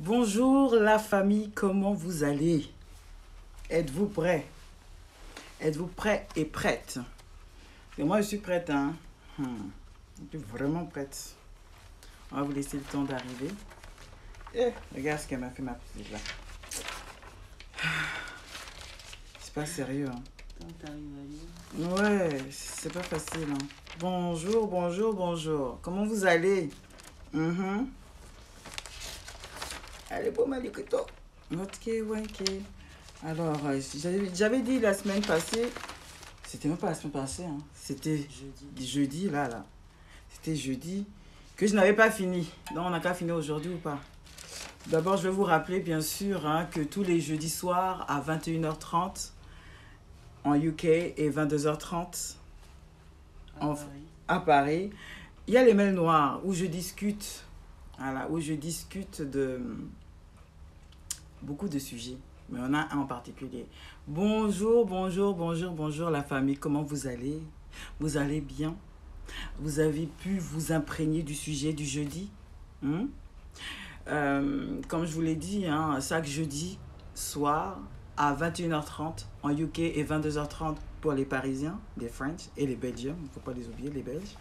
Bonjour la famille, comment vous allez? Êtes-vous prêts? Êtes-vous prêts et prêtes? Et moi je suis prête, hein. Je suis vraiment prête. On va vous laisser le temps d'arriver. Regarde ce qu'elle m'a fait ma petite là. C'est pas sérieux, hein. Ouais, c'est pas facile, hein. Bonjour, bonjour, bonjour. Comment vous allez? Allez, bon, Malikoto. Ok, ouais, ok. Alors, j'avais dit la semaine passée, c'était même pas la semaine passée, hein. C'était jeudi, là. C'était jeudi que je n'avais pas fini. Donc, on n'a qu'à finir aujourd'hui ou pas? D'abord, je vais vous rappeler, bien sûr, hein, que tous les jeudis soirs à 21h30 en UK et 22h30 à Paris, il y a les mails noirs où je discute, voilà, où je discute de beaucoup de sujets, mais on a un en particulier. Bonjour, bonjour, bonjour, bonjour la famille, comment vous allez? Vous allez bien? Vous avez pu vous imprégner du sujet du jeudi? Comme je vous l'ai dit, hein, chaque jeudi soir à 21h30 en UK et 22h30 pour les Parisiens, les French et les Belgiens, il ne faut pas les oublier, les Belges.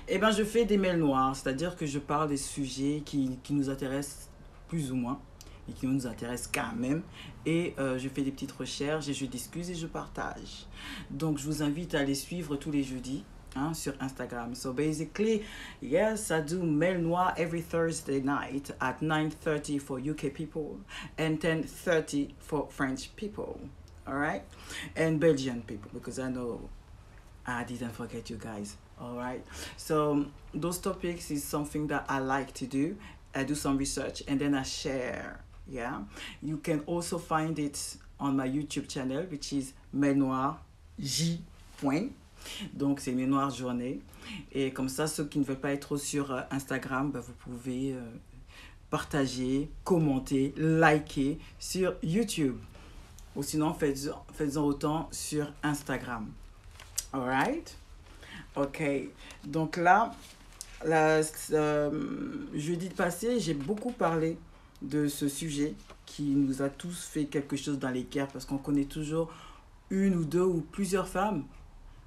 Et ben, je fais des mails noirs, c'est-à-dire que je parle des sujets qui nous intéressent plus ou moins et qui nous intéressent quand même. Et je fais des petites recherches et je discute et je partage. Donc, je vous invite à les suivre tous les jeudis. Sur Instagram. So basically, yes, I do mail noir every Thursday night at 9:30 for UK people and 10:30 for French people. All right? And Belgian people, because I know I didn't forget you guys. All right? So those topics is something that I like to do. I do some research and then I share. Yeah? You can also find it on my YouTube channel, which is Mail Noir J. Donc, c'est mes noires journées. Et comme ça, ceux qui ne veulent pas être sur Instagram, vous pouvez partager, commenter, liker sur YouTube. Ou sinon, faites-en autant sur Instagram. Alright? Ok. Donc là, jeudi passé, j'ai beaucoup parlé de ce sujet qui nous a tous fait quelque chose dans les cœurs parce qu'on connaît toujours une ou deux ou plusieurs femmes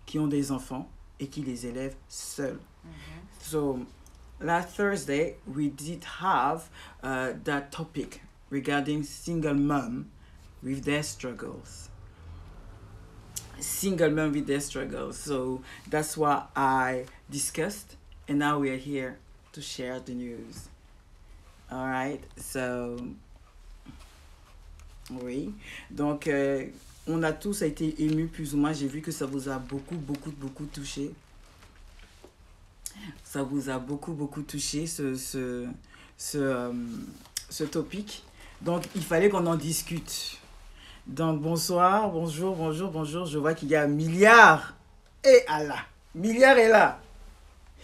qui ont des enfants et qui les élèvent seuls. So, last Thursday, we did have that topic regarding single mom with their struggles. Single mom with their struggles. So, that's what I discussed, and now we are here to share the news. All right, so, oui, donc, on a tous été émus plus ou moins. J'ai vu que ça vous a beaucoup touché. Ça vous a beaucoup touché ce topic. Donc, il fallait qu'on en discute. Donc, bonsoir, bonjour. Je vois qu'il y a Milliard. Et Allah, Milliard est là.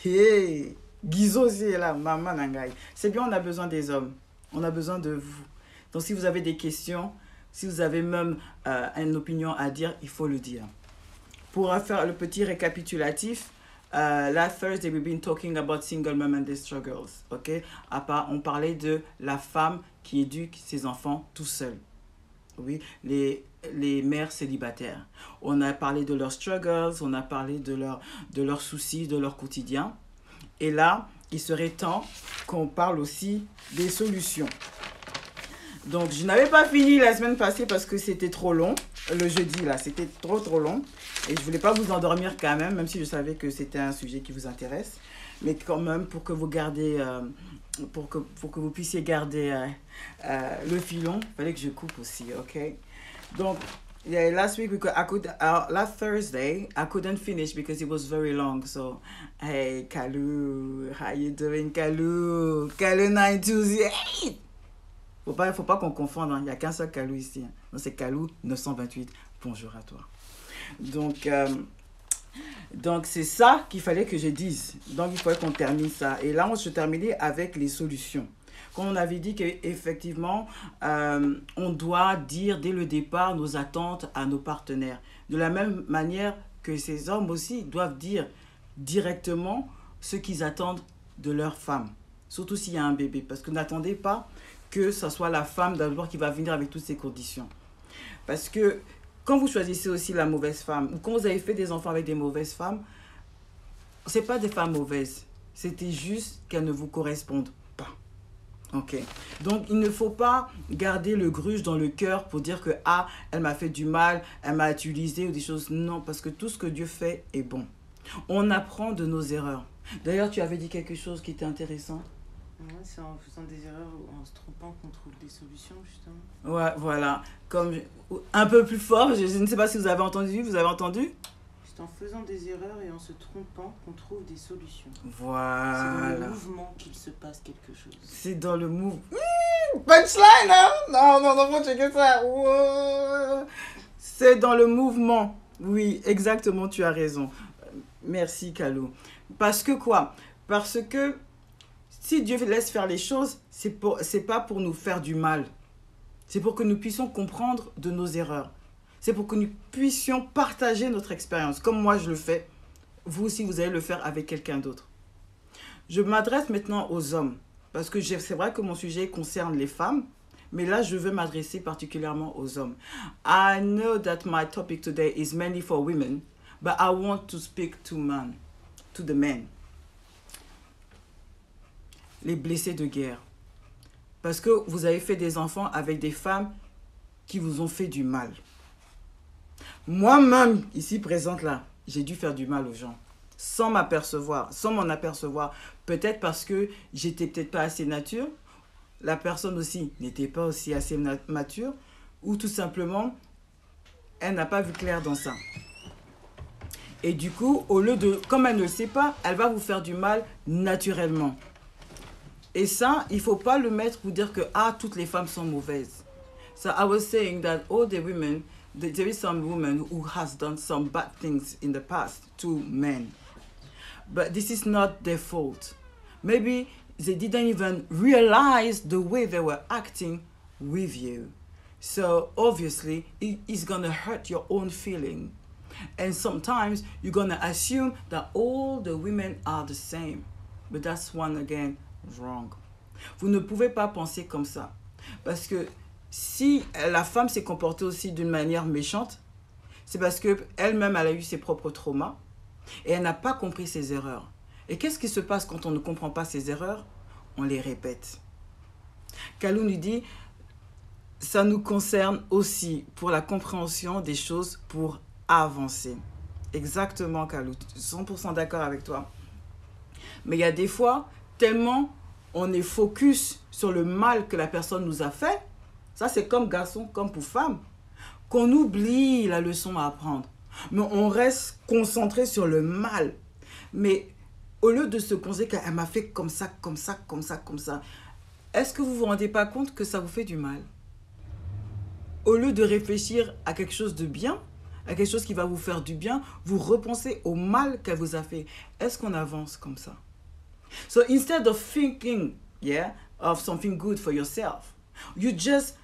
Hey, Guizo aussi est là. Maman Nangai. C'est bien, on a besoin des hommes. On a besoin de vous. Donc, si vous avez des questions, si vous avez même une opinion à dire, il faut le dire. Pour faire le petit récapitulatif, last Thursday, we've been talking about single mom and their struggles. Okay? On parlait de la femme qui éduque ses enfants tout seul. Oui, les mères célibataires. On a parlé de leurs struggles, on a parlé de leurs soucis, de leur quotidien. Et là, il serait temps qu'on parle aussi des solutions. Donc, je n'avais pas fini la semaine passée parce que c'était trop long. Le jeudi, là, c'était trop long. Et je ne voulais pas vous endormir quand même si je savais que c'était un sujet qui vous intéresse. Mais quand même, pour que vous gardez, pour que vous puissiez garder le filon, il fallait que je coupe aussi, ok? Donc, yeah, last Thursday, I couldn't finish because it was very long. So, hey, Kalou, how you doing, Kalou? Kalou 928. Faut pas qu'on confonde, hein. Il n'y a qu'un seul Kalou ici. Hein. Donc c'est Kalou 928. Bonjour à toi. Donc c'est ça qu'il fallait que je dise. Donc il fallait qu'on termine ça. Et là, on se terminait avec les solutions. Comme on avait dit qu'effectivement, on doit dire dès le départ nos attentes à nos partenaires. De la même manière que ces hommes aussi doivent dire directement ce qu'ils attendent de leur femme. Surtout s'il y a un bébé. Parce que n'attendez pas que ce soit la femme d'abord qui va venir avec toutes ces conditions. Parce que quand vous choisissez aussi la mauvaise femme, ou quand vous avez fait des enfants avec des mauvaises femmes, ce n'est pas des femmes mauvaises. C'était juste qu'elles ne vous correspondent pas. Ok. Donc, il ne faut pas garder le gruge dans le cœur pour dire que, ah, elle m'a fait du mal, elle m'a utilisé ou des choses. Non, parce que tout ce que Dieu fait est bon. On apprend de nos erreurs. D'ailleurs, tu avais dit quelque chose qui était intéressant. Ouais, c'est en faisant des erreurs ou en se trompant qu'on trouve des solutions, justement. Ouais, voilà. Comme un peu plus fort, je ne sais pas si vous avez entendu. Vous avez entendu? C'est en faisant des erreurs et en se trompant qu'on trouve des solutions. Voilà. C'est dans le mouvement qu'il se passe quelque chose. C'est dans le mouvement. Punchline, hein? Non, non, non, faut checker ça. C'est dans le mouvement. Oui, exactement, tu as raison. Merci, Kalou. Parce que quoi? Parce que si Dieu laisse faire les choses, c'est pas pour nous faire du mal. C'est pour que nous puissions comprendre de nos erreurs. C'est pour que nous puissions partager notre expérience. Comme moi, je le fais. Vous aussi, vous allez le faire avec quelqu'un d'autre. Je m'adresse maintenant aux hommes. Parce que c'est vrai que mon sujet concerne les femmes. Mais là, je veux m'adresser particulièrement aux hommes. I know that my topic today is mainly for women. But I want to speak to the men. Les blessés de guerre. Parce que vous avez fait des enfants avec des femmes qui vous ont fait du mal. Moi-même, ici présente là, j'ai dû faire du mal aux gens. Sans m'apercevoir, sans m'en apercevoir. Peut-être parce que j'étais peut-être pas assez nature. La personne aussi n'était pas aussi assez mature. Ou tout simplement, elle n'a pas vu clair dans ça. Et du coup, au lieu de, comme elle ne le sait pas, elle va vous faire du mal naturellement. Et ça, il ne faut pas le mettre pour dire que toutes les femmes sont mauvaises. So I was saying that all the women, there is some women who has done some bad things in the past to men. But this is not their fault. Maybe they didn't even realize the way they were acting with you. So obviously, it's going to hurt your own feeling. And sometimes you're going to assume that all the women are the same. But that's one again wrong. Vous ne pouvez pas penser comme ça. Parce que si la femme s'est comportée aussi d'une manière méchante, c'est parce qu'elle-même, elle a eu ses propres traumas et elle n'a pas compris ses erreurs. Et qu'est-ce qui se passe quand on ne comprend pas ses erreurs? On les répète. Kalou nous dit, ça nous concerne aussi pour la compréhension des choses pour avancer. Exactement, Kalou. 100% d'accord avec toi. Mais il y a des fois, tellement on est focus sur le mal que la personne nous a fait, ça c'est comme garçon, comme pour femme, qu'on oublie la leçon à apprendre. Mais on reste concentré sur le mal. Mais au lieu de se concentrer qu'elle m'a fait comme ça, comme ça, comme ça, comme ça, est-ce que vous ne vous rendez pas compte que ça vous fait du mal? Au lieu de réfléchir à quelque chose de bien, à quelque chose qui va vous faire du bien, vous repensez au mal qu'elle vous a fait. Est-ce qu'on avance comme ça? So instead of thinking, of something good for yourself, you just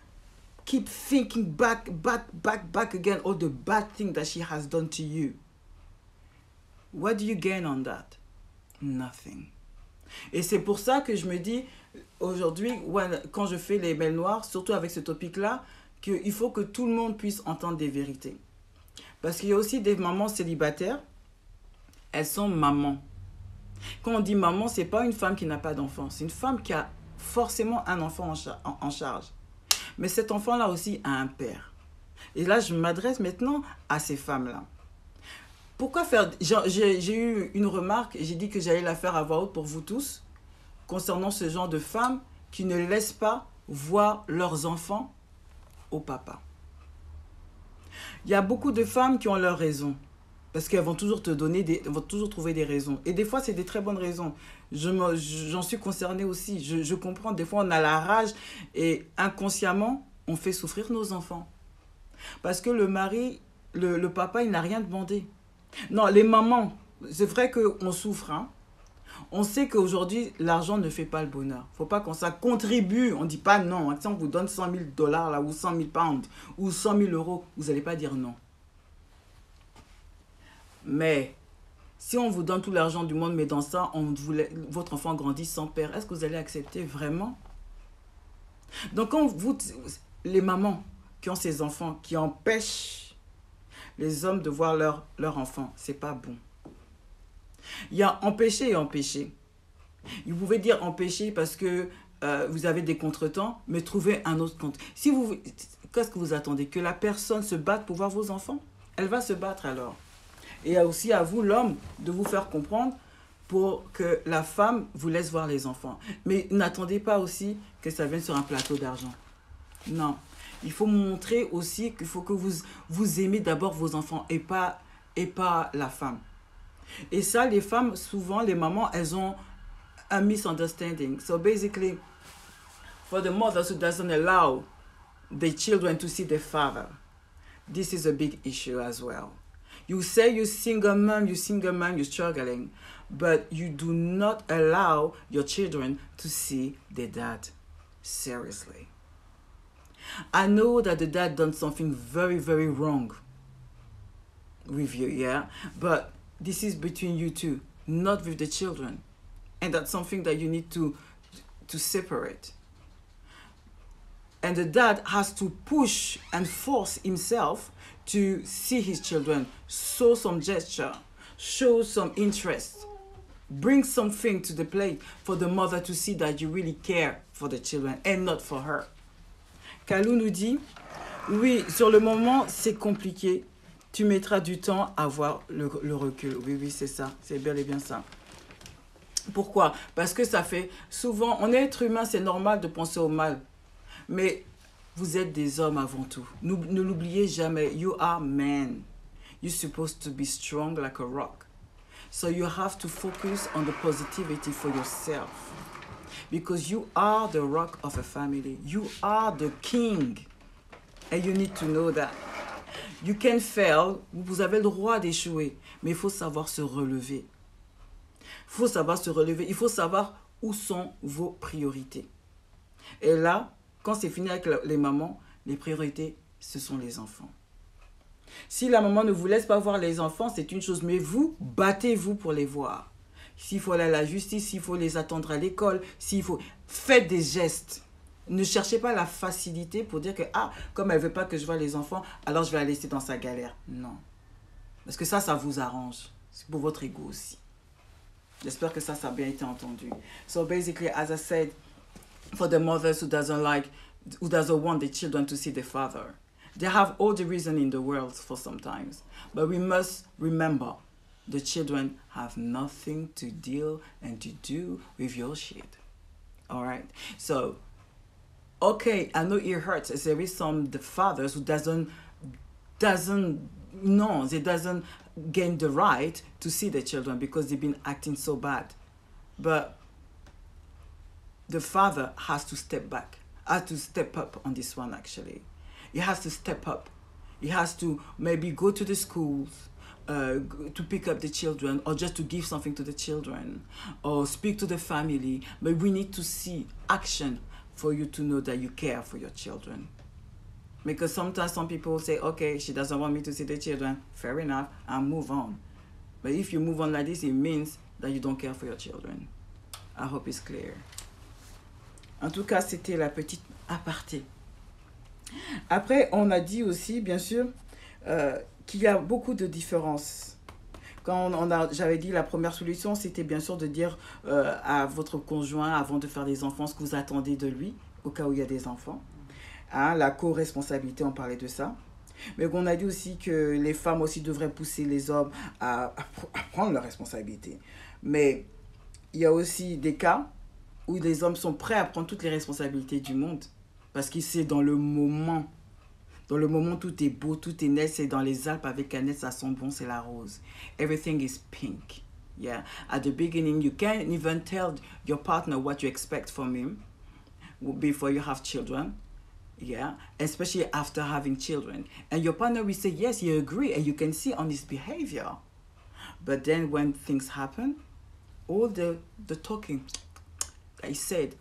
keep thinking back again all the bad thing that she has done to you. What do you gain on that? Nothing. Et c'est pour ça que je me dis, aujourd'hui, quand je fais les belles noires, surtout avec ce topic-là, qu'il faut que tout le monde puisse entendre des vérités. Parce qu'il y a aussi des mamans célibataires, elles sont mamans. Quand on dit maman, ce n'est pas une femme qui n'a pas d'enfant. C'est une femme qui a forcément un enfant en charge. Mais cet enfant-là aussi a un père. Et là, je m'adresse maintenant à ces femmes-là. Pourquoi faire... J'ai eu une remarque et j'ai dit que j'allais la faire à voix haute pour vous tous concernant ce genre de femmes qui ne laissent pas voir leurs enfants au papa. Il y a beaucoup de femmes qui ont leurs raisons. Parce qu'elles vont toujours vont toujours trouver des raisons. Et des fois, c'est des très bonnes raisons. J'en suis concernée aussi. Je comprends. Des fois, on a la rage et inconsciemment, on fait souffrir nos enfants. Parce que le mari, le papa, il n'a rien demandé. Non, les mamans, c'est vrai qu'on souffre. Hein. On sait qu'aujourd'hui, l'argent ne fait pas le bonheur. Il ne faut pas qu'on ça contribue. On ne dit pas non. Si on vous donne 100 000 $ là, ou 100 000 pounds ou 100 000 €, vous n'allez pas dire non. Mais si on vous donne tout l'argent du monde, mais dans ça, votre enfant grandit sans père, est-ce que vous allez accepter vraiment? Donc, quand les mamans qui ont ces enfants, qui empêchent les hommes de voir leur enfant, c'est pas bon. Il y a empêcher et empêcher. Vous pouvez dire empêcher parce que vous avez des contretemps, mais trouvez un autre compte. Qu'est-ce que vous attendez? Que la personne se batte pour voir vos enfants? Elle va se battre alors. Et aussi à vous, l'homme, de vous faire comprendre pour que la femme vous laisse voir les enfants. Mais n'attendez pas aussi que ça vienne sur un plateau d'argent. Non. Il faut montrer aussi qu'il faut que vous aimez d'abord vos enfants et pas la femme. Et ça, les femmes, souvent, les mamans, elles ont a misunderstanding. So basically, for the mothers who doesn't allow the children to see their father, this is a big issue as well. You say you're single mom, you're struggling, but you do not allow your children to see their dad. Seriously. I know that the dad done something very, very wrong with you, yeah? But this is between you two, not with the children. And that's something that you need to separate. And the dad has to push and force himself to see his children, show some gesture, show some interest, bring something to the plate for the mother to see that you really care for the children and not for her. Kalou nous dit, oui, sur le moment, c'est compliqué. Tu mettras du temps à avoir le recul. Oui, c'est ça. C'est bel et bien ça. Pourquoi? Parce que ça fait souvent, on est être humain, c'est normal de penser au mal. Mais vous êtes des hommes avant tout. Ne l'oubliez jamais. You are men. You're supposed to be strong like a rock. So you have to focus on the positivity for yourself. Because you are the rock of a family. You are the king. And you need to know that. You can fail. Vous avez le droit d'échouer. Mais il faut savoir se relever. Il faut savoir se relever. Il faut savoir où sont vos priorités. Et là, quand c'est fini avec les mamans, les priorités, ce sont les enfants. Si la maman ne vous laisse pas voir les enfants, c'est une chose. Mais vous, battez-vous pour les voir. S'il faut aller à la justice, s'il faut les attendre à l'école, faites des gestes. Ne cherchez pas la facilité pour dire que, comme elle ne veut pas que je voie les enfants, alors je vais la laisser dans sa galère. Non. Parce que ça vous arrange. C'est pour votre ego aussi. J'espère que ça a bien été entendu. So basically, as I said, for the mothers who doesn't want the children to see the father, they have all the reason in the world for sometimes. But we must remember, the children have nothing to deal and to do with your shit. All right? So, okay, I know it hurts. There is the fathers who doesn't gain the right to see the children because they've been acting so bad. But the father has to step back, has to step up on this one actually. He has to step up. He has to maybe go to the schools to pick up the children or just to give something to the children or speak to the family. But we need to see action for you to know that you care for your children. Because sometimes some people say, okay, she doesn't want me to see the children. Fair enough, I'll move on. But if you move on like this, it means that you don't care for your children. I hope it's clear. En tout cas, c'était la petite aparté. Après, on a dit aussi, bien sûr, qu'il y a beaucoup de différences. J'avais dit la première solution, c'était bien sûr de dire à votre conjoint, avant de faire des enfants, ce que vous attendez de lui, au cas où il y a des enfants. La co-responsabilité, on parlait de ça. Mais on a dit aussi que les femmes aussi devraient pousser les hommes à prendre leurs responsabilités. Mais il y a aussi des cas où les hommes sont prêts à prendre toutes les responsabilités du monde. Parce que c'est dans le moment. Dans le moment, tout est beau, tout est net. C'est dans les Alpes avec un net, ça sent bon, c'est la rose. Everything is pink. Yeah. At the beginning, you can't even tell your partner what you expect from him before you have children. Yeah, especially after having children. And your partner will say, yes, you agree, and you can see on his behavior. But then when things happen, all the talking that he said,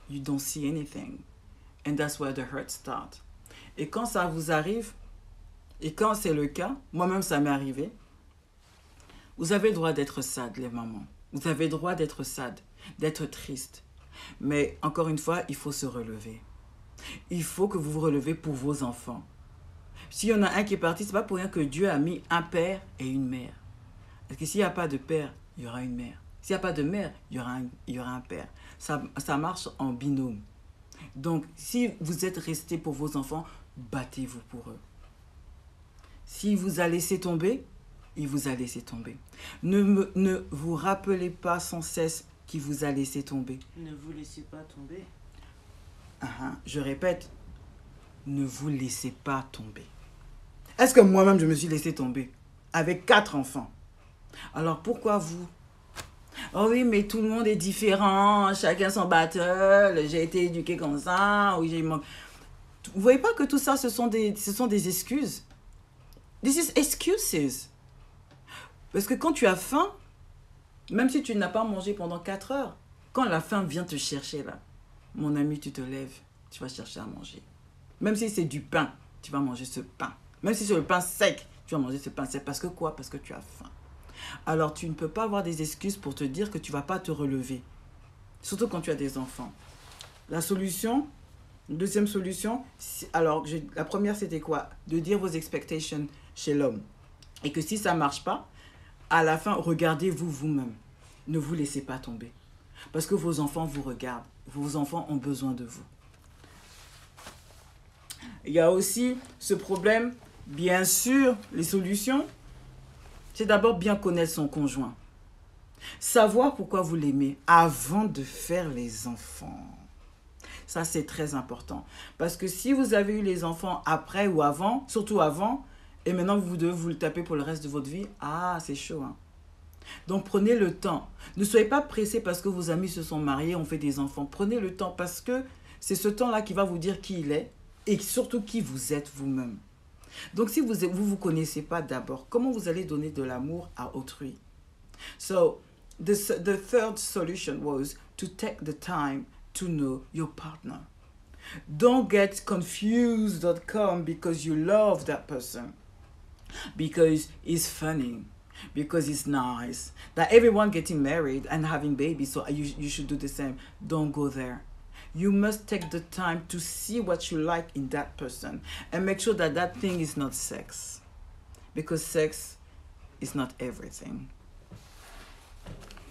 you don't see anything. And that's where the hurt starts. Et quand ça vous arrive, et quand c'est le cas, moi-même ça m'est arrivé, vous avez le droit d'être sad, les mamans. Vous avez le droit d'être sad, d'être triste. Mais encore une fois, il faut se relever. Il faut que vous vous relevez pour vos enfants. S'il y en a un qui est parti, ce n'est pas pour rien que Dieu a mis un père et une mère. Parce que s'il n'y a pas de père, il y aura une mère. S'il n'y a pas de mère, il y aura un père. Ça marche en binôme. Donc, si vous êtes resté pour vos enfants, battez-vous pour eux. S'il vous a laissé tomber, il vous a laissé tomber. Ne vous rappelez pas sans cesse qu'il vous a laissé tomber. Ne vous laissez pas tomber. Je répète, ne vous laissez pas tomber. Est-ce que moi-même, je me suis laissé tomber avec 4 enfants? Alors, pourquoi vous? Oh oui, mais tout le monde est différent, chacun son battle, j'ai été éduqué comme ça. Oui, vous voyez pas que tout ça, ce sont des excuses? This is excuses. Parce que quand tu as faim, même si tu n'as pas mangé pendant 4 heures, quand la faim vient te chercher là, mon ami, tu te lèves, tu vas chercher à manger. Même si c'est du pain, tu vas manger ce pain. Même si c'est le pain sec, tu vas manger ce pain sec. Parce que quoi? Parce que tu as faim. Alors, tu ne peux pas avoir des excuses pour te dire que tu ne vas pas te relever. Surtout quand tu as des enfants. La solution, deuxième solution, alors la première c'était quoi? De dire vos expectations chez l'homme. Et que si ça ne marche pas, à la fin, regardez-vous vous-même. Ne vous laissez pas tomber. Parce que vos enfants vous regardent. Vos enfants ont besoin de vous. Il y a aussi ce problème, bien sûr, les solutions, c'est d'abord bien connaître son conjoint. Savoir pourquoi vous l'aimez avant de faire les enfants. Ça, c'est très important. Parce que si vous avez eu les enfants après ou avant, surtout avant, et maintenant vous devez vous le taper pour le reste de votre vie, c'est chaud. Donc, prenez le temps. Ne soyez pas pressés parce que vos amis se sont mariés, ont fait des enfants. Prenez le temps parce que c'est ce temps-là qui va vous dire qui il est et surtout qui vous êtes vous-même. Donc, si vous vous connaissez pas d'abord, comment vous allez donner de l'amour à autrui? So, the third solution was to take the time to know your partner. Don't get confused.com because you love that person. Because it's funny. Because it's nice. That everyone getting married and having babies, so you should do the same. Don't go there. You must take the time to see what you like in that person and make sure that that thing is not sex. Because sex is not everything.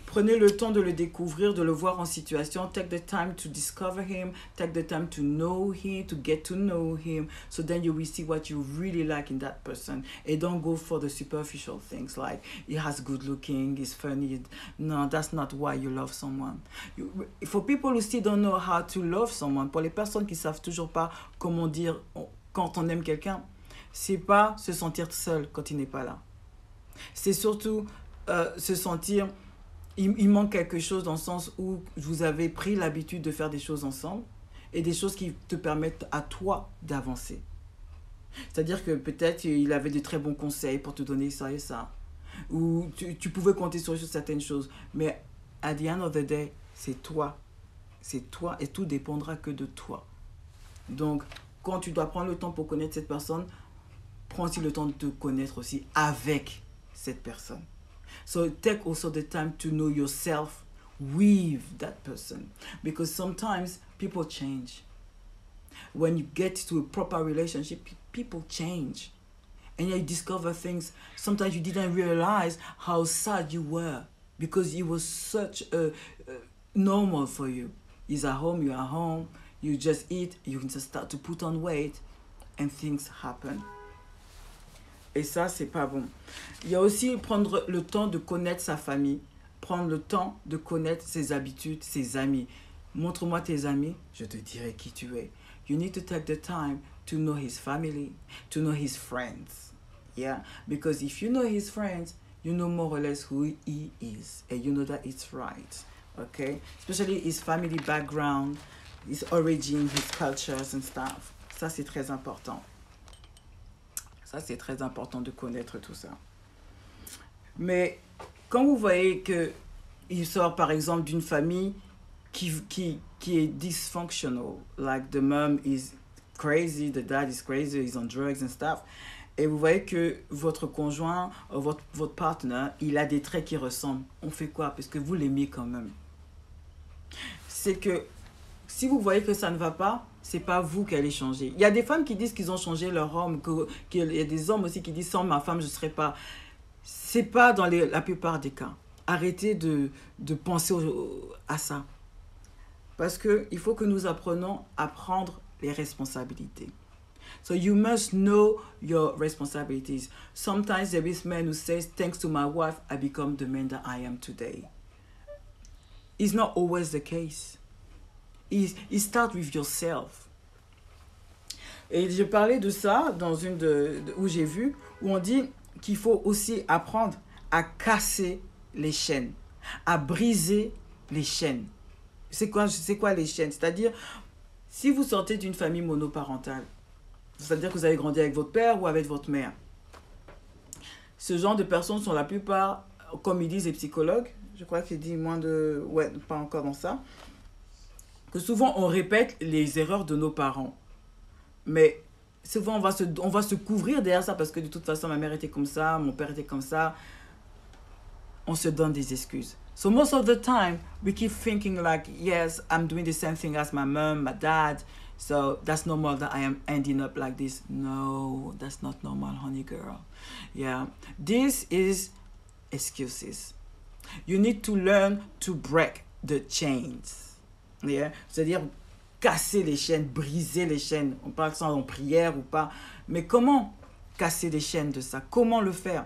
Prenez le temps de le découvrir, de le voir en situation. Take the time to discover him. Take the time to know him, to get to know him. So then you will see what you really like in that person. And don't go for the superficial things like he has good looking, he's funny. No, that's not why you love someone. For people who still don't know how to love someone, pour les personnes qui savent toujours pas comment dire quand on aime quelqu'un, c'est pas se sentir seul quand il n'est pas là. C'est surtout se sentir... Il manque quelque chose dans le sens où vous avez pris l'habitude de faire des choses ensemble et des choses qui te permettent à toi d'avancer. C'est-à-dire que peut-être il avait de très bons conseils pour te donner ça et ça. Ou tu pouvais compter sur certaines choses. Mais at the end of the day, c'est toi. C'est toi et tout dépendra que de toi. Donc, quand tu dois prendre le temps pour connaître cette personne, prends aussi le temps de te connaître aussi avec cette personne. So take also the time to know yourself with that person. Because sometimes people change. When you get to a proper relationship, people change. And you discover things sometimes you didn't realize how sad you were. Because it was such a normal for you. He's at home, you're at home. You just eat, you can just start to put on weight. And things happen. Et ça, c'est pas bon. Il y a aussi prendre le temps de connaître sa famille. Prendre le temps de connaître ses habitudes, ses amis. Montre-moi tes amis, je te dirai qui tu es. You need to take the time to know his family, to know his friends. Yeah? Because if you know his friends, you know more or less who he is. And you know that it's right. Okay? Especially his family background, his origin, his cultures and stuff. Ça, c'est très important. Ça, c'est très important de connaître tout ça. Mais quand vous voyez qu'il sort, par exemple, d'une famille qui est dysfunctional, like the mom is crazy, the dad is crazy, he's on drugs and stuff, et vous voyez que votre conjoint, votre partenaire, il a des traits qui ressemblent, on fait quoi? Parce que vous l'aimez quand même. C'est que si vous voyez que ça ne va pas, c'est pas vous qui allez changer. Il y a des femmes qui disent qu'ils ont changé leur homme, qu'il y a des hommes aussi qui disent sans ma femme je ne serais pas. C'est pas dans la plupart des cas. Arrêtez de penser à ça. Parce qu'il faut que nous apprenions à prendre les responsabilités. So you must know your responsibilities. Sometimes there is men who says, thanks to my wife, I become the man that I am today. It's not always the case. It starts with yourself. Et je parlais de ça dans une où j'ai vu, où on dit qu'il faut aussi apprendre à casser les chaînes, à briser les chaînes. C'est quoi les chaînes? C'est-à-dire, si vous sortez d'une famille monoparentale, c'est-à-dire que vous avez grandi avec votre père ou avec votre mère, ce genre de personnes sont la plupart, comme ils disent les psychologues, je crois qu'ils disent moins de... Ouais, pas encore dans ça, que souvent on répète les erreurs de nos parents. Mais souvent on va se couvrir derrière ça parce que de toute façon ma mère était comme ça, mon père était comme ça. On se donne des excuses. So most of the time, we keep thinking like, yes, I'm doing the same thing as my mom, my dad. So that's normal that I am ending up like this. No, that's not normal, honey girl. Yeah, this is excuses. You need to learn to break the chains. Yeah, c'est-à-dire casser les chaînes, briser les chaînes. On parle ça en prière ou pas. Mais comment casser les chaînes de ça? Comment le faire?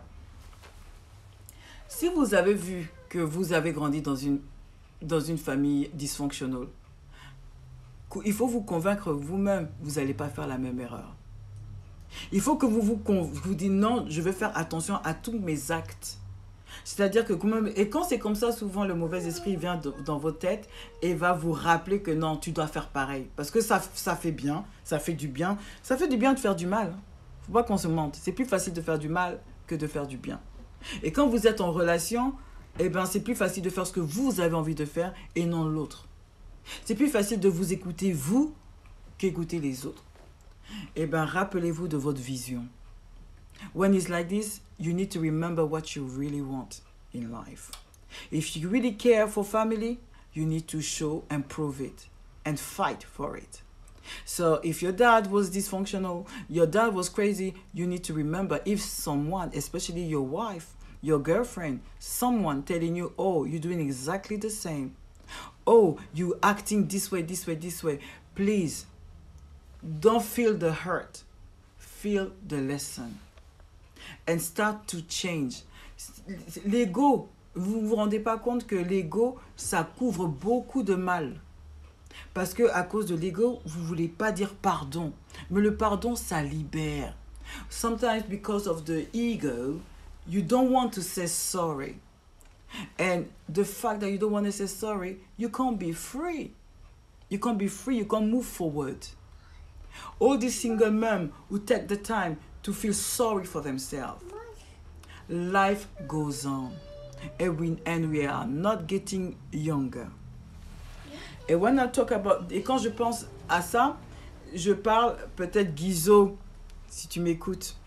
Si vous avez vu que vous avez grandi dans une famille dysfonctionnelle, il faut vous convaincre vous-même, vous n'allez pas faire la même erreur. Il faut que vous dites non, je vais faire attention à tous mes actes. C'est-à-dire que et quand c'est comme ça, souvent le mauvais esprit vient dans votre tête et va vous rappeler que non, tu dois faire pareil. Parce que ça fait bien, ça fait du bien. Ça fait du bien de faire du mal. Il ne faut pas qu'on se mente. C'est plus facile de faire du mal que de faire du bien. Et quand vous êtes en relation, eh ben, c'est plus facile de faire ce que vous avez envie de faire et non l'autre. C'est plus facile de vous écouter vous qu'écouter les autres. Eh ben, rappelez-vous de votre vision. When it's like this, you need to remember what you really want in life. If you really care for family, you need to show and prove it and fight for it. So if your dad was dysfunctional, your dad was crazy, you need to remember if someone, especially your wife, your girlfriend, someone telling you, oh, you're doing exactly the same. Oh, you acting this way, this way, this way. Please, don't feel the hurt. Feel the lesson. And start to change. L'ego, vous ne vous rendez pas compte que l'ego, ça couvre beaucoup de mal. Parce que à cause de l'ego, vous ne voulez pas dire pardon. Mais le pardon, ça libère. Sometimes because of the ego, you don't want to say sorry. And the fact that you don't want to say sorry, you can't be free. You can't be free, you can't move forward. All these single men who take the time to feel sorry for themselves. Life goes on. And we are not getting younger. Et when I talk about, et quand je pense à ça, je parle peut-être Guizot, si tu m'écoutes.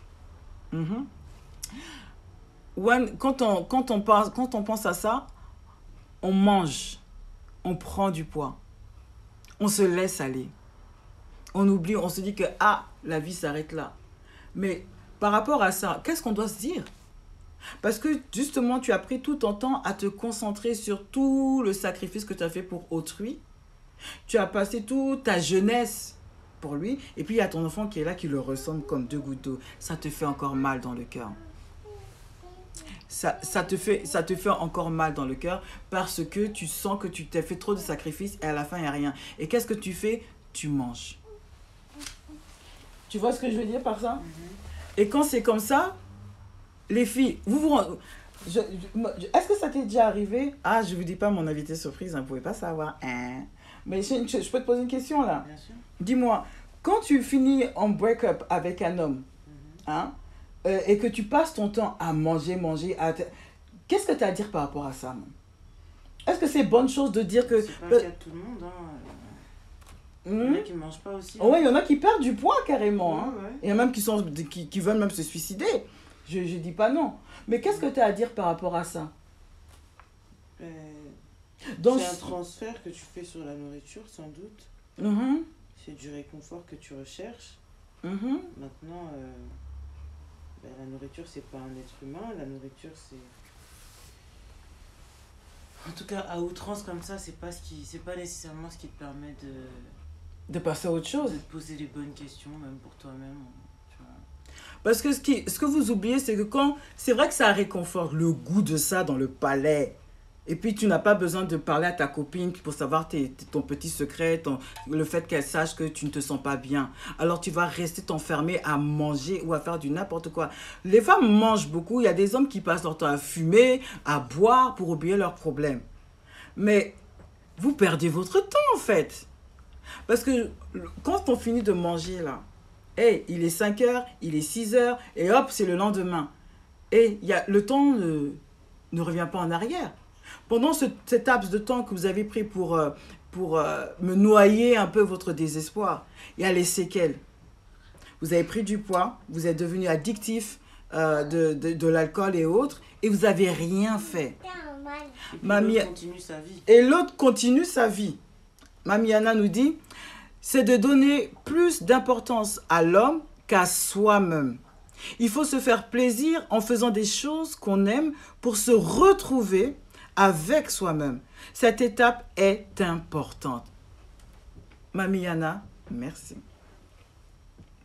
Quand on pense à ça, on mange, on prend du poids, on se laisse aller. On oublie, on se dit que la vie s'arrête là. Mais par rapport à ça, qu'est-ce qu'on doit se dire? Parce que justement, tu as pris tout ton temps à te concentrer sur tout le sacrifice que tu as fait pour autrui. Tu as passé toute ta jeunesse pour lui. Et puis, il y a ton enfant qui est là, qui le ressemble comme deux gouttes d'eau. Ça te fait encore mal dans le cœur. Ça te fait encore mal dans le cœur parce que tu sens que tu t'es fait trop de sacrifices et à la fin, il n'y a rien. Et qu'est-ce que tu fais? Tu manges. Tu vois ce que je veux dire par ça? Et quand c'est comme ça, les filles, est-ce que ça t'est déjà arrivé? Je ne vous dis pas mon invité surprise, vous ne pouvez pas savoir. Mais je peux te poser une question là. Bien sûr. Dis-moi, quand tu finis en break-up avec un homme, et que tu passes ton temps à manger, qu'est-ce que tu as à dire par rapport à ça? Est-ce que c'est bonne chose de dire que... C'est pas le cas de tout le monde. Il y en a qui ne mangent pas aussi. Oui, il y en a qui perdent du poids carrément. Ouais. Il y en a même qui veulent même se suicider. Je ne dis pas non. Mais qu'est-ce que tu as à dire par rapport à ça? C'est un transfert que tu fais sur la nourriture, sans doute. c'est du réconfort que tu recherches. Mhm. Maintenant, la nourriture, c'est pas un être humain. La nourriture, c'est... En tout cas, à outrance comme ça, c'est pas nécessairement ce qui te permet De passer à autre chose. de te poser les bonnes questions, même pour toi-même. Tu vois. Parce que ce que vous oubliez, c'est que quand... C'est vrai que ça réconforte le goût de ça dans le palais. Et puis, tu n'as pas besoin de parler à ta copine pour savoir ton petit secret, le fait qu'elle sache que tu ne te sens pas bien. Alors, tu vas rester t'enfermer à manger ou à faire du n'importe quoi. Les femmes mangent beaucoup. Il y a des hommes qui passent leur temps à fumer, à boire pour oublier leurs problèmes. Mais vous perdez votre temps, en fait. Parce que quand on finit de manger, là, hey, il est 5 heures, il est 6 heures, et hop, c'est le lendemain. Et le temps ne revient pas en arrière. Pendant cet laps de temps que vous avez pris pour me noyer un peu votre désespoir, il y a les séquelles. Vous avez pris du poids, vous êtes devenu addictif de l'alcool et autres, et vous n'avez rien fait. Et puis l'autre continue sa vie. Et l'autre continue sa vie. Mamie Anna nous dit, c'est de donner plus d'importance à l'homme qu'à soi-même. Il faut se faire plaisir en faisant des choses qu'on aime pour se retrouver avec soi-même. Cette étape est importante. Mamie Yana, merci.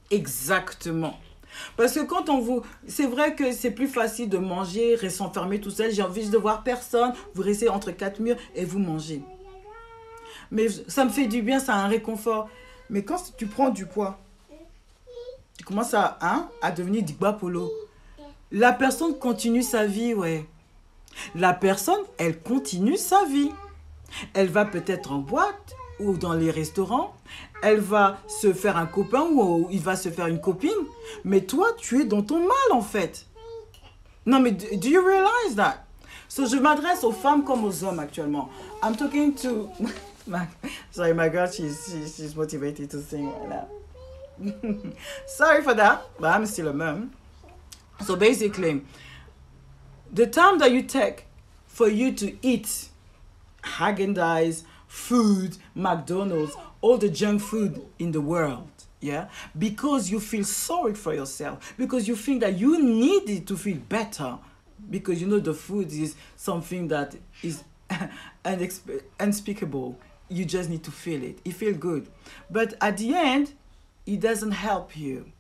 Exactement. Parce que quand on vous... C'est vrai que c'est plus facile de manger, rester enfermé tout seul. J'ai envie de voir personne. Vous restez entre 4 murs et vous mangez. Mais ça me fait du bien, ça a un réconfort. Mais quand tu prends du poids, tu commences à devenir Digba Polo. La personne continue sa vie, ouais. La personne, elle continue sa vie. Elle va peut-être en boîte ou dans les restaurants. Elle va se faire un copain ou il va se faire une copine. Mais toi, tu es dans ton mal, en fait. Non, mais do you realize that? So, je m'adresse aux femmes comme aux hommes actuellement. I'm talking to... Sorry, my girl, she's motivated to sing right now. Sorry for that, but I'm still a mom. So basically, the time that you take for you to eat Häagen-Dazs, food, McDonald's, all the junk food in the world, yeah, because you feel sorry for yourself, because you think that you need it to feel better, because you know the food is something that is unspeakable. You just need to feel it. It feels good. But at the end, it doesn't help you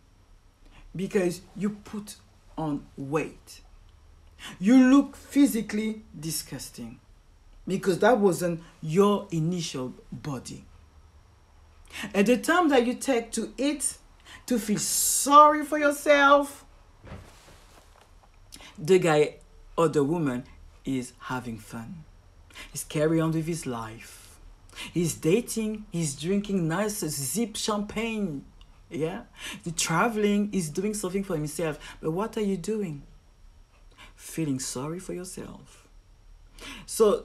because you put on weight. You look physically disgusting because that wasn't your initial body. At the time that you take to eat, to feel sorry for yourself, the guy or the woman is having fun. He's carrying on with his life. He's dating, he's drinking nice zip champagne. Yeah? The traveling, he's doing something for himself. But what are you doing? Feeling sorry for yourself. So,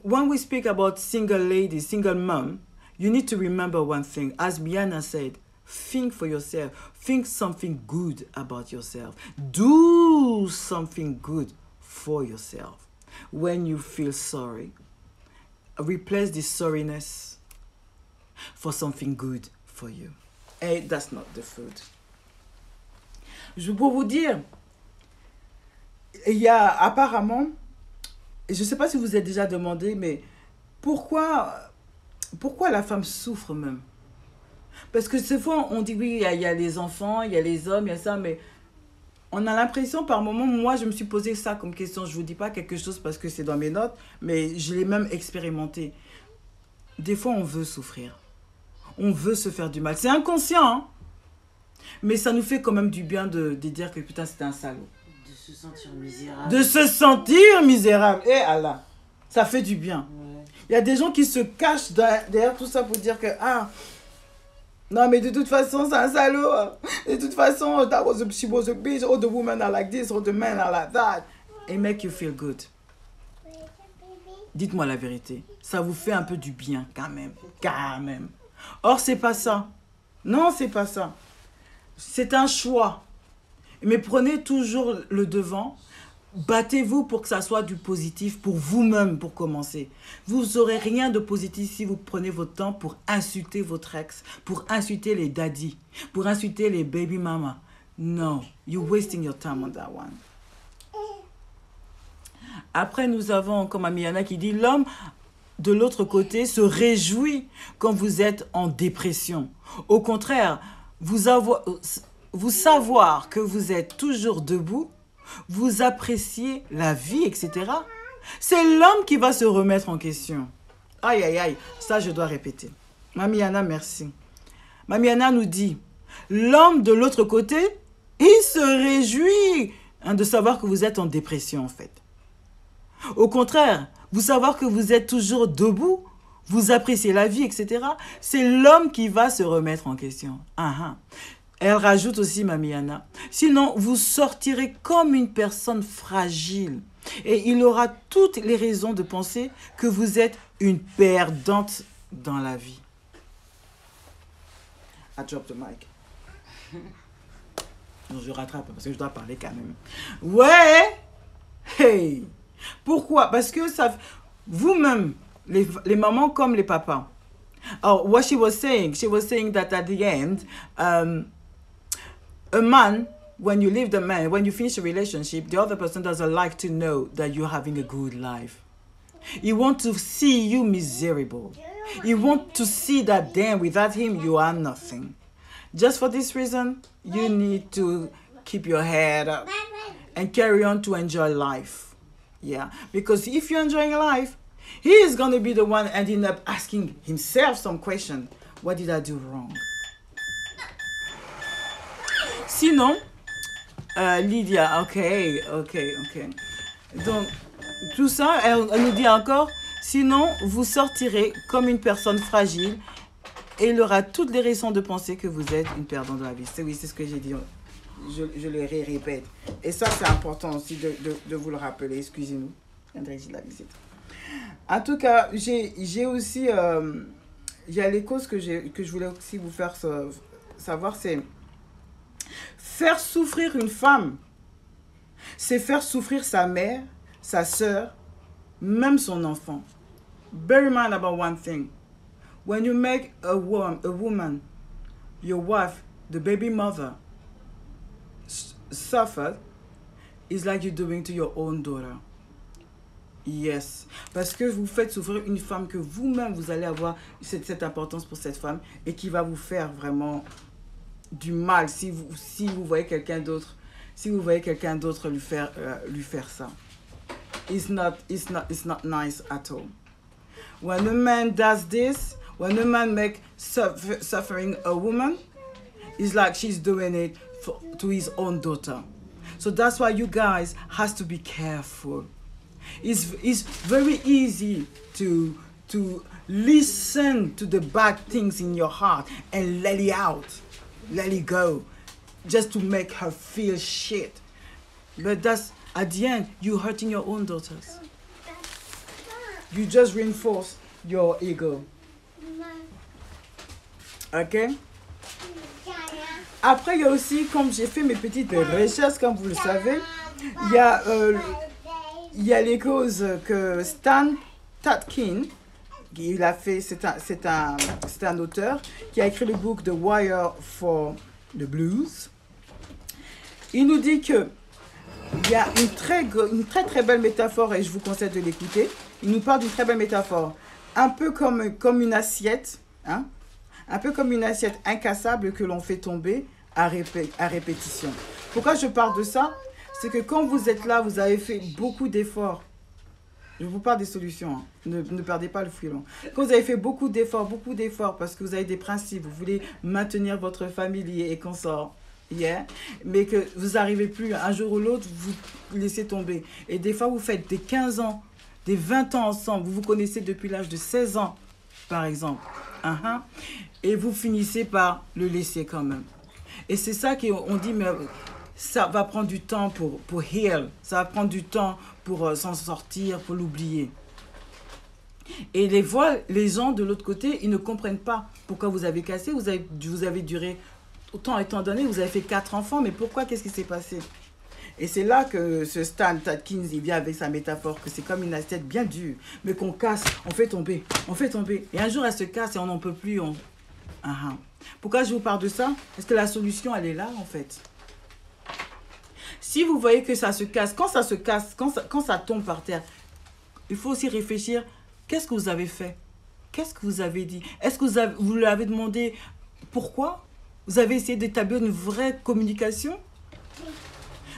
when we speak about single lady, single mom, you need to remember one thing. As Biana said, think for yourself. Think something good about yourself. Do something good for yourself. When you feel sorry, replace this sorriness for something good for you. And that's not the food. Je peux vous dire, il y a apparemment, je ne sais pas si vous êtes déjà demandé, mais pourquoi la femme souffre même? Parce que ces fois, on dit oui, il y a les enfants, il y a les hommes, il y a ça, mais on a l'impression par moment, moi je me suis posé ça comme question, je ne vous dis pas quelque chose parce que c'est dans mes notes, mais je l'ai même expérimenté. Des fois on veut souffrir, on veut se faire du mal, c'est inconscient, hein? Mais ça nous fait quand même du bien de dire que putain c'était un salaud. De se sentir misérable. De se sentir misérable, et Allah, ça fait du bien. Ouais. Il y a des gens qui se cachent derrière tout ça pour dire que non, mais de toute façon, c'est un salaud. De toute façon, she was a bitch. All the women are like this, all the men are like that. It make you feel good. Dites-moi la vérité. Ça vous fait un peu du bien, quand même. Quand même. Or, c'est pas ça. Non, c'est pas ça. C'est un choix. Mais prenez toujours le devant. battez-vous pour que ça soit du positif pour vous-même, pour commencer. Vous n'aurez rien de positif si vous prenez votre temps pour insulter votre ex, pour insulter les daddies, pour insulter les baby mamas. No, you're wasting your time on that one. Après, nous avons, comme Amiana qui dit, l'homme de l'autre côté se réjouit quand vous êtes en dépression. Au contraire, vous savoir que vous êtes toujours debout, vous appréciez la vie, etc. C'est l'homme qui va se remettre en question. Aïe, aïe, aïe, ça je dois répéter. Mamiana, merci. Mamiana nous dit, l'homme de l'autre côté, il se réjouit de savoir que vous êtes en dépression en fait. Au contraire, vous savoir que vous êtes toujours debout, vous appréciez la vie, etc. C'est l'homme qui va se remettre en question. Elle rajoute aussi, Mamiana, sinon vous sortirez comme une personne fragile. Et il aura toutes les raisons de penser que vous êtes une perdante dans la vie. I drop the mic. Non, je rattrape parce que je dois parler quand même. Ouais! Hey! Pourquoi? Parce que ça, vous-même, les mamans comme les papas. Oh, what she was saying that at the end, a man, when you leave the man, when you finish a relationship, the other person doesn't like to know that you're having a good life. He wants to see you miserable. He wants to see that damn, without him, you are nothing. Just for this reason, you need to keep your head up and carry on to enjoy life. Yeah, because if you're enjoying life, he is going to be the one ending up asking himself some question. What did I do wrong? Sinon, Lydia, ok. Donc, tout ça, elle nous dit encore, sinon, vous sortirez comme une personne fragile et il aura toutes les raisons de penser que vous êtes une perdante de la vie. Oui, c'est ce que j'ai dit. Je le répète. Et ça, c'est important aussi de vous le rappeler. Excusez-nous. La visite. En tout cas, j'ai aussi... il y a les causes que je voulais aussi vous faire savoir, c'est... Faire souffrir une femme, c'est faire souffrir sa mère, sa sœur, même son enfant. Bear in mind about one thing. When you make a woman, your wife, the baby mother, suffer, it's like you're doing to your own daughter. Yes. Parce que vous faites souffrir une femme que vous-même, vous allez avoir cette importance pour cette femme et qui va vous faire vraiment du mal si vous voyez quelqu'un d'autre, lui faire ça. It's not nice at all. When a man does this, when a man makes suffering a woman, it's like she's doing it to his own daughter. So that's why you guys has to be careful. It's very easy to listen to the bad things in your heart and let it out, let it go, just to make her feel shit. But that's, at the end, you're hurting your own daughters. You just reinforce your ego. Ok? Après, il y a aussi, comme j'ai fait mes petites recherches, comme vous le savez, il y a les causes que Stan Tatkin, il a fait, c'est un auteur qui a écrit le book The Wire for the Blues. Il nous dit que il y a une très belle métaphore et je vous conseille de l'écouter. Il nous parle d'une très belle métaphore, un peu comme une assiette, hein? Un peu comme une assiette incassable que l'on fait tomber à répétition. Pourquoi je parle de ça? C'est que quand vous êtes là, vous avez fait beaucoup d'efforts. Je vous parle des solutions, hein. Ne perdez pas le filon. Quand vous avez fait beaucoup d'efforts parce que vous avez des principes, vous voulez maintenir votre famille et consorts, yeah, mais que vous n'arrivez plus, un jour ou l'autre, vous laissez tomber. Et des fois, vous faites des 15 ans, des 20 ans ensemble, vous vous connaissez depuis l'âge de 16 ans, par exemple. Et vous finissez par le laisser quand même. Et c'est ça qu'on dit, mais ça va prendre du temps pour heal, ça va prendre du temps pour s'en sortir, pour l'oublier. Et les gens de l'autre côté, ils ne comprennent pas pourquoi vous avez cassé, vous avez duré autant et tant d'années, vous avez fait 4 enfants, mais pourquoi, qu'est-ce qui s'est passé? Et c'est là que ce Stan Tatkins, il vient avec sa métaphore que c'est comme une assiette bien dure, mais qu'on casse, on fait tomber, on fait tomber. Et un jour, elle se casse et on n'en peut plus. Pourquoi je vous parle de ça? Parce que la solution, elle est là, en fait. Si vous voyez que ça se casse, quand ça se casse, quand ça tombe par terre, il faut aussi réfléchir, qu'est-ce que vous avez fait? Qu'est-ce que vous avez dit? Est-ce que vous lui avez demandé pourquoi? Vous avez essayé d'établir une vraie communication?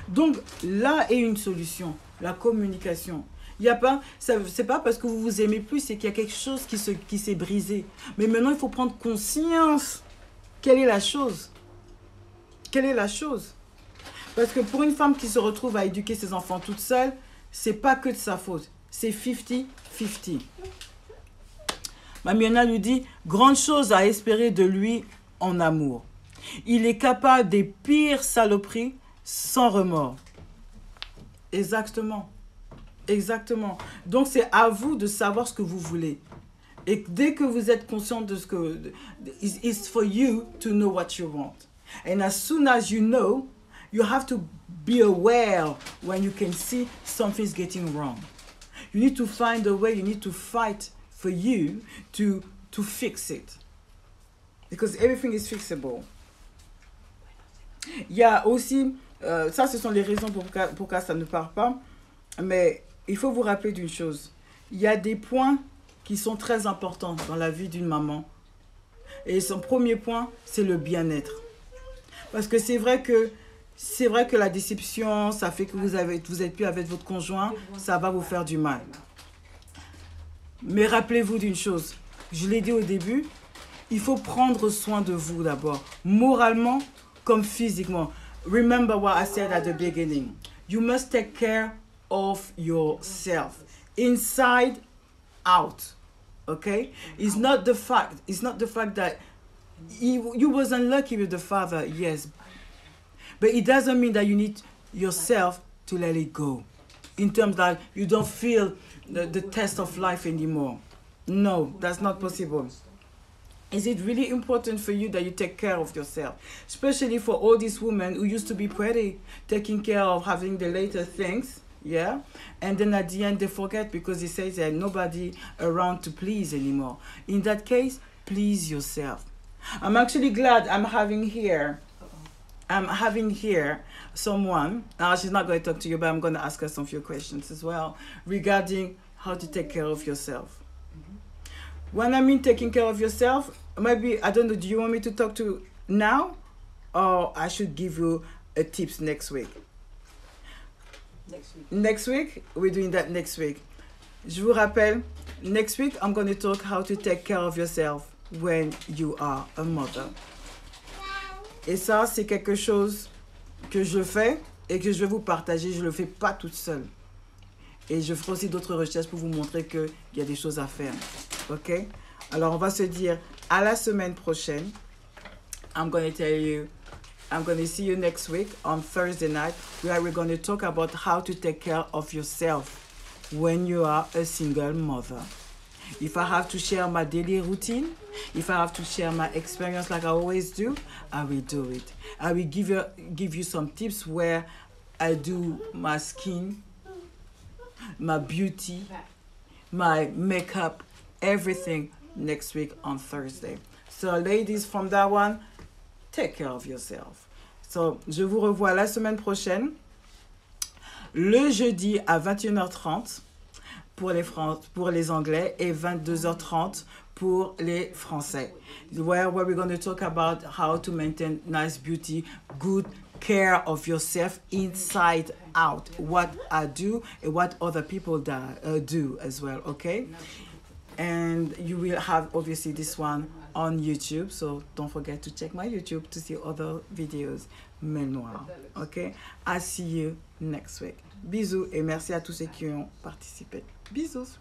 Donc, là est une solution, la communication. Il y a pas, c'est pas parce que vous vous aimez plus, c'est qu'il y a quelque chose qui s'est brisé. Mais maintenant, il faut prendre conscience. Quelle est la chose? Quelle est la chose? Parce que pour une femme qui se retrouve à éduquer ses enfants toute seule, c'est pas que de sa faute. C'est 50-50. Mamiana lui dit, grande chose à espérer de lui en amour. Il est capable des pires saloperies sans remords. Exactement. Exactement. Donc, c'est à vous de savoir ce que vous voulez. Et dès que vous êtes conscient de ce que... It's for you to know what you want. And as soon as you know, you have to be aware when you can see something's getting wrong. You need to find a way, you need to fight for you to fix it. Because everything is fixable. Il y a aussi... ça, ce sont les raisons pourquoi ça ne part pas. Mais il faut vous rappeler d'une chose. Il y a des points qui sont très importants dans la vie d'une maman. Et son premier point, c'est le bien-être. Parce que c'est vrai que la déception, ça fait que vous êtes plus avec votre conjoint, ça va vous faire du mal. Mais rappelez-vous d'une chose. Je l'ai dit au début, il faut prendre soin de vous d'abord, moralement comme physiquement. Remember what I said at the beginning. You must take care of yourself, inside out. Okay? It's not the fact that you wasn't lucky with the father, yes. But it doesn't mean that you need yourself to let it go. In terms that you don't feel the test of life anymore. No, that's not possible. Is it really important for you that you take care of yourself? Especially for all these women who used to be pretty, taking care of having the latest things, yeah? And then at the end they forget because it says there's nobody around to please anymore. In that case, please yourself. I'm actually glad I'm having here someone, now she's not going to talk to you, but I'm going to ask her some few questions as well regarding how to take care of yourself. When I mean taking care of yourself, maybe, I don't know, do you want me to talk to now? Or I should give you a tips next week? Next week. Next week? We're doing that next week. Je vous rappelle, next week, I'm going to talk how to take care of yourself when you are a mother. Et ça, c'est quelque chose que je fais et que je vais vous partager. Je ne le fais pas toute seule. Et je ferai aussi d'autres recherches pour vous montrer qu'il y a des choses à faire. OK? Alors, on va se dire à la semaine prochaine. I'm going to see you next week on Thursday night, where we're going to talk about how to take care of yourself when you are a single mother. If I have to share my daily routine, if I have to share my experience like I always do, I will do it. I will give you some tips where I do my skin, my beauty, my makeup, everything next week on Thursday. So ladies, from that one, take care of yourself. So, je vous revois la semaine prochaine, le jeudi à 21h30 pour les Anglais et 22h30 pour les Français. Where we're going to talk about how to maintain nice beauty, good care of yourself inside out. What I do and what other people do as well, okay? And you will have obviously this one on YouTube, so don't forget to check my YouTube to see other videos. Mel Noire, okay? I'll see you next week. Bisous et merci à tous ceux qui ont participé. Bisous.